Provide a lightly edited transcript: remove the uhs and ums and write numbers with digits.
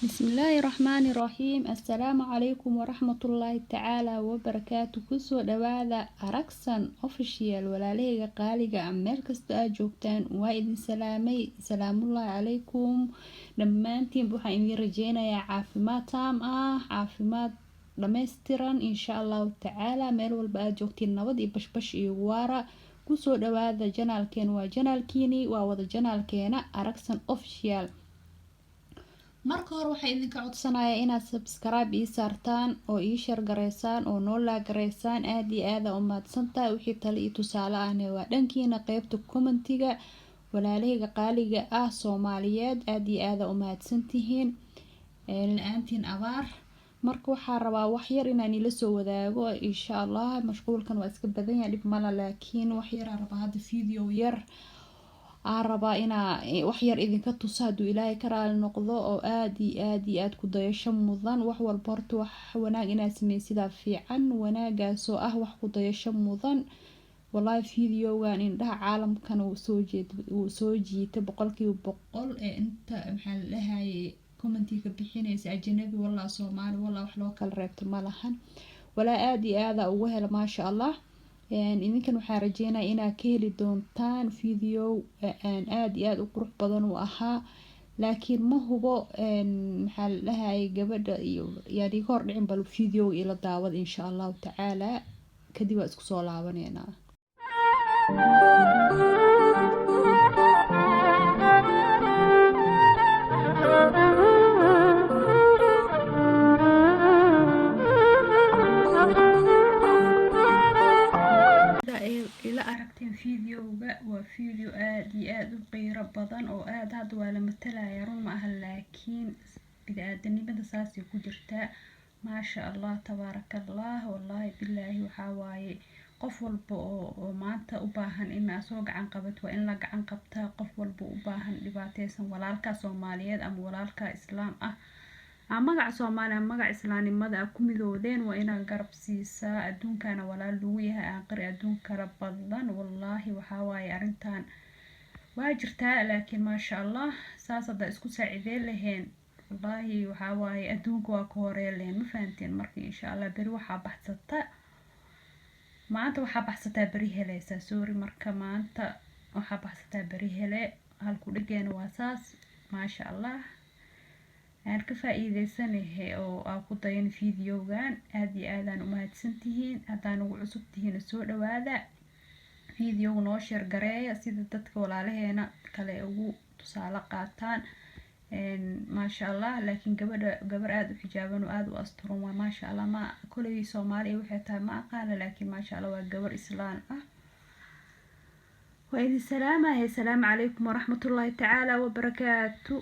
بسم الله الرحمن الرحيم. السلام عليكم ورحمة الله تعالى وبركاته. كسو دواذا أركسن أوفيشيال ولا ليغا قاليغا أمير كستا جوكتان وايدن سلامي سلام الله عليكم دمانتين بوحا إني رجينا يا عافمات تام عافمات دميستران إن شاء الله تعالى ميل والبا جوكتين نوضي بشبش إيوارا كسو دواذا جنالكين وجنالكيني ووضا جنالكينا أركسن أوفيشيال. marka hore waxay idinka codsanayaa inaad subscribe ii saartaan oo ii share gareysaan oo noo la gareysaan aad iyo aad u mahadsantahay. wixii talo iyo tusaale ahna waa dhankiina qaybta commentiga. walaalahayga qaaliga ah Soomaaliyeed aad iyo aad u mahadsantihiin la'aantiin abaar. marka waxaan rabaa wax yar inaan ila soo wadaago insha Allah. mashquulkan waa iska badan yahay dib mala, laakiin wax yar aan rabaa hadda video yar arabaa inaa wax yar idinka tuso haduu Ilaahay ka raali noqdo oo aad iyo aad ku dayasho mudan. wax walba horta wax wanaag inaad sameeysid fiican, wanaagaas oo ah wax ku dayasho mudan. wallahi videogan indhaha caalamkan uu soo jiitay 100% ee inta maxaa la dhahaye commentiga bixinaysa ajnabi wallahi Soomaali wallahi wax loo kala reebto ma lahan. walaa aad iyo aad ugu hela ma sha Allah. idinkan waxaan rajeynayaa inaad ka heli doontaan video aad iyo aad u qurux badan oo ahaa, laakiin ma hubo maxaa la dhahaye gabadha iyo yaani hor dhicin bal video ila daawad insha Allah taala kadib waa isku soo laabaneena. videoga waa video aad iyo aad u qeyro badan oo aad hadda waa la matalaya run ma aha, laakiin bidaadanimada saas ay ku jirtaa ma sha Allah tabarakallah. wallahi billahi waxa waaye qof walba oo maanta u baahan in soo gacan qabato waa in la gacan qabtaa. qof walba u baahan dhibaataysan walaalka Soomaaliyeed ama walaalka Islaam ah ama magac Soomaali ama magac Islaamnimada ku midoodeen waa inaan garab siisaa. adduunkana walaal lagu yahay aakhir adduun kala badan. wallahi waxa waaye arintan waa jirtaa, laakiin ma sha Allah saas hada isku saacideen laheen wallahi waxa waaye adduunka waa ka horeeyeen ma fahanteen. marka insha Allah bari waxa baxsata maanta waxa baxsata bari helaysa sorry. marka maanta waxa baxsata bari hele halku dhigeena waa saas ma sha Allah. aan ka faa'iideysanahay oo aan ku dayan videogan aad iyo aad aan u mahadsantihiin. hadaan ugu cusub tihiin soo dhawaada video noo share gareeya sida dadka walaalaheena kale ugu tusaale qaataan ma sha Allah. laakiin gabar aad u xijaaban oo aad u asturan waa ma sha Allah. ma kulay Soomaali waxay tahay ma aqaan, laakiin ma sha Allah waa gabar Islaam ah. wa idin salaamahay. Assalaamu calaykum wa rahmatullahi ta'ala wa barakaatuh.